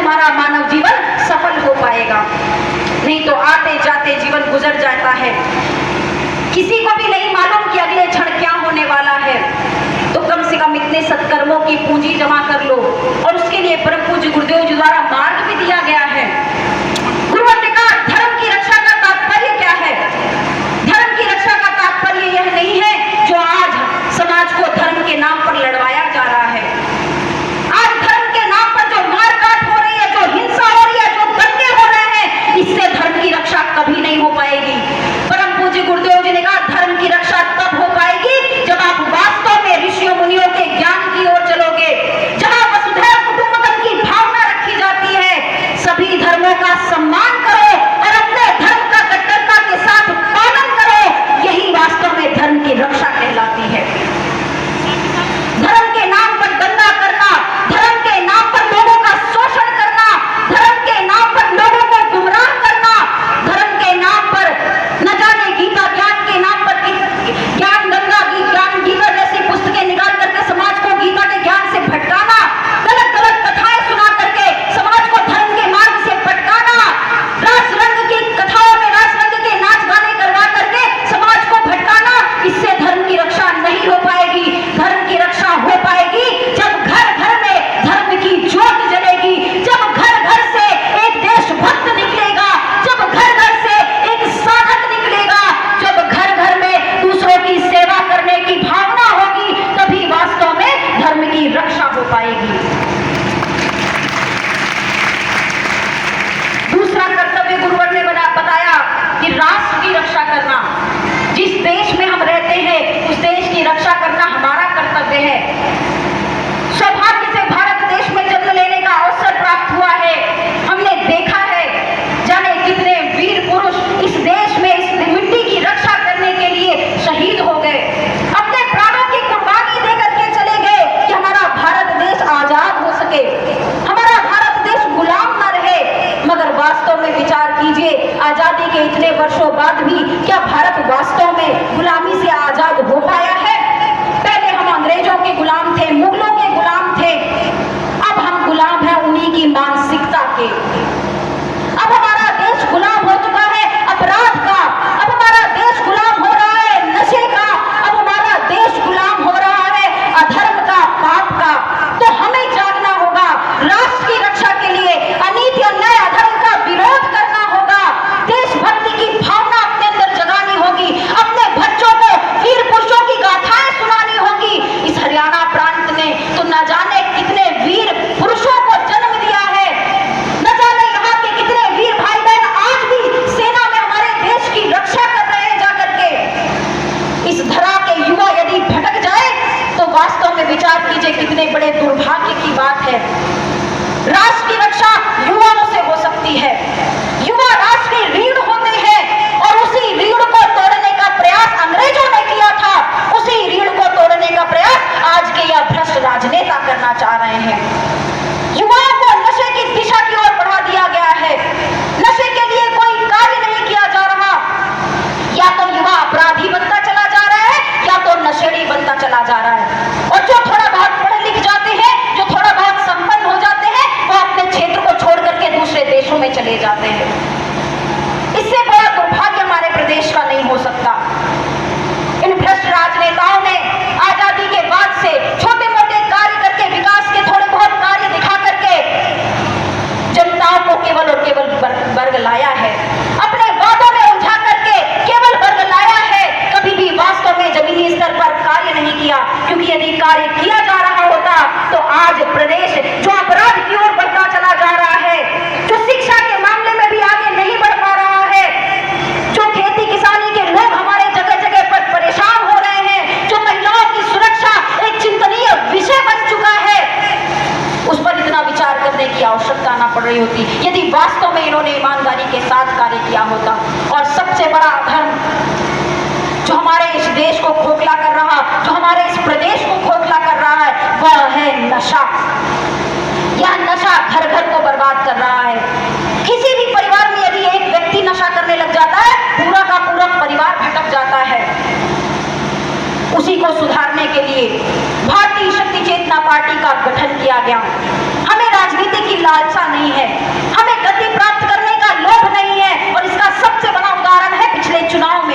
तुम्हारा मानव जीवन सफल हो पाएगा। नहीं तो आते जाते जीवन गुजर जाता है। किसी को भी नहीं मालूम कि अगले क्षण क्या होने वाला है। तो कम से कम इतने सत्कर्मों की पूंजी जमा कर लो। और उसके लिए परम पूज्य गुरुदेव जी द्वारा मार्ग भी दिया गया है। गुरुवर ने कहा धर्म की रक्षा का तात्पर्य क्या है? धर्म की रक्षा का तात्पर्य यह नहीं है जो आज समाज को धर्म के नाम पर लड़वाया जा रहा है। आज धर्म के नाम पर जो मारकाट हो रही है, जो हिंसा हो रही है, जो दंगे हो रहे हैं, इससे धर्म की रक्षा कभी नहीं हो पाएगी। परम पूज्य गुरुदेव जी ने कहा धर्म की रक्षा तब हो पाएगी जब आप वास्तव में ऋषियों मुनियों के ज्ञान की ओर चलोगे, जहां वसुधैव कुटुंबकम की भावना रखी जाती है। सभी धर्मों का सम्मान करो और अपने धर्म का कट्टरता के साथ पालन करो। यही वास्तव में धर्म की रक्षा कहलाती है। धर्म के नाम पर दंगा करना, धर्म के नाम पर लोगों का शोषण करना, धर्म के नाम पर लोगों को गुमराह करना, धर्म के नाम पर न जाने गीता ज्ञान के नाम पर ज्ञान गंगा ज्ञान गीता जैसी पुस्तकें निकाल करके समाज को गीता के ज्ञान से भटकाना, गलत गलत कथाएं सुना करके समाज को धर्म के मार्ग से भटकाना, रास रंग की कथाओं में रास रंग के नाच गाने करवा करके समाज को भटकाना, इससे धर्म की रक्षा नहीं हो पाएगी। धर्म की रक्षा हो पाएगी जब घर घर में धर्म की ज्योत जलेगी, जब घर घर से एक देशभक्त निकलेगा, जब घर घर से एक साधक निकलेगा, जब घर घर में दूसरों की सेवा करने की भावना होगी, तभी वास्तव में धर्म की रक्षा हो पाएगी। दूसरा कर्तव्य गुरुवर ने बताया कि राष्ट्र की रक्षा करना। जिस देश में हम रहते हैं उस देश की रक्षा करना हमारा कर्तव्य है। सौभाग्य से भारत देश में जन्म लेने का अवसर प्राप्त हुआ है। हमने देखा है जाने कितने वीर पुरुष इस देश में इस मिट्टी की रक्षा करने के लिए शहीद हो गए, अपने प्राणों की कुर्बानी दे करके चले गए कि हमारा भारत देश आजाद हो सके, हमारा भारत देश गुलाम न रहे। मगर वास्तव में विचार कीजिए, आजादी के इतने वर्षों बाद भी क्या भारत वास्तव में गुलामी से आजाद हो पाया है? पहले हम अंग्रेजों के गुलाम थे, मुगलों के गुलाम थे, अब हम गुलाम हैं उन्हीं की मानसिकता के। अब हमारा देश गुलाम हो चुका है अपराध का, अब हमारा देश गुलाम हो रहा है नशे का, अब हमारा देश गुलाम हो रहा है अधर्म का, पाप का। तो हमें जागना होगा, राष्ट्र की रक्षा के लिए अनीति अन्याय अधर्म का विरोध करना होगा, देशभक्ति की भावना अपने अंदर जगानी होगी, अपने बच्चों को वीर पुरुषों की गाथाएं सुनानी होगी। इस हरियाणा प्रांत ने तो न जाने कितने वीर पुरुषों को जन्म दिया है, न जाने यहाँ के कितने वीर भाई बहन आज भी सेना में हमारे देश की रक्षा कर रहे हैं जाकर के। इस धरा के युवा यदि भटक जाए तो वास्तव में विचार कीजिए कितने बड़े दुर्भाग्य की बात है। राष्ट्र की रक्षा युवाओं से हो सकती है। युवा राष्ट्र की रीढ़ होते हैं और उसी रीढ़ को तोड़ने का प्रयास अंग्रेजों ने किया था, उसी रीढ़ को तोड़ने का प्रयास आज के यह भ्रष्ट राजनेता करना चाह रहे हैं। युवाओं को नशे की दिशा की ओर बढ़ा दिया गया है, नशे के लिए कोई कार्य नहीं किया जा रहा। या तो युवा अपराधी बनता चला जा रहा है या तो नशेड़ी बनता चला जा रहा है। और जो थोड़ा बहुत पढ़े लिख जाते हैं, जो थोड़ा बहुत संपन्न हो जाते हैं, वो अपने क्षेत्र को छोड़ करके दूसरे देशों में चले जाते हैं। इससे बड़ा दुर्भाग्य हमारे प्रदेश का नहीं हो सकता। इन भ्रष्ट राजनेताओं ने आजादी के बाद से छोटे मोटे कार्य करके, विकास के थोड़े बहुत कार्य दिखा करके जनताओं को केवल और केवल वर्ग लाया है, अपने वादों में उलझा करके केवल वर्ग लाया है। कभी भी वास्तव में जमीनी स्तर पर कार्य नहीं किया, क्योंकि यदि कार्य किया जा रहा होता तो आज प्रदेश जो अपराध की ओर बढ़ता चला जा रहा है, जो शिक्षा के मामले में भी आगे नहीं बढ़ पा रहा है, जो खेती किसानी के लोग हमारे जगह जगह पर परेशान हो रहे हैं, जो महिलाओं की सुरक्षा एक चिंतनीय विषय बन चुका है, उस पर इतना विचार करने की आवश्यकता ना पड़ रही होती यदि वास्तव में इन्होंने ईमानदारी के साथ कार्य किया होता। और सबसे बड़ा अधर्म जो हमारे इस देश को खोखला कर रहा, जो हमारे इस प्रदेश को खोखला कर रहा है, वह है नशा। यह नशा घर घर को बर्बाद कर रहा है। किसी भी परिवार में यदि एक व्यक्ति नशा करने लग जाता है, पूरा का पूरा परिवार भटक जाता है। उसी को सुधारने के लिए भारतीय शक्ति चेतना पार्टी का गठन किया गया। हमें राजनीति की लालसा नहीं है, हमें गति प्राप्त करने का लोभ नहीं है। और इसका सबसे बड़ा उदाहरण है पिछले चुनाव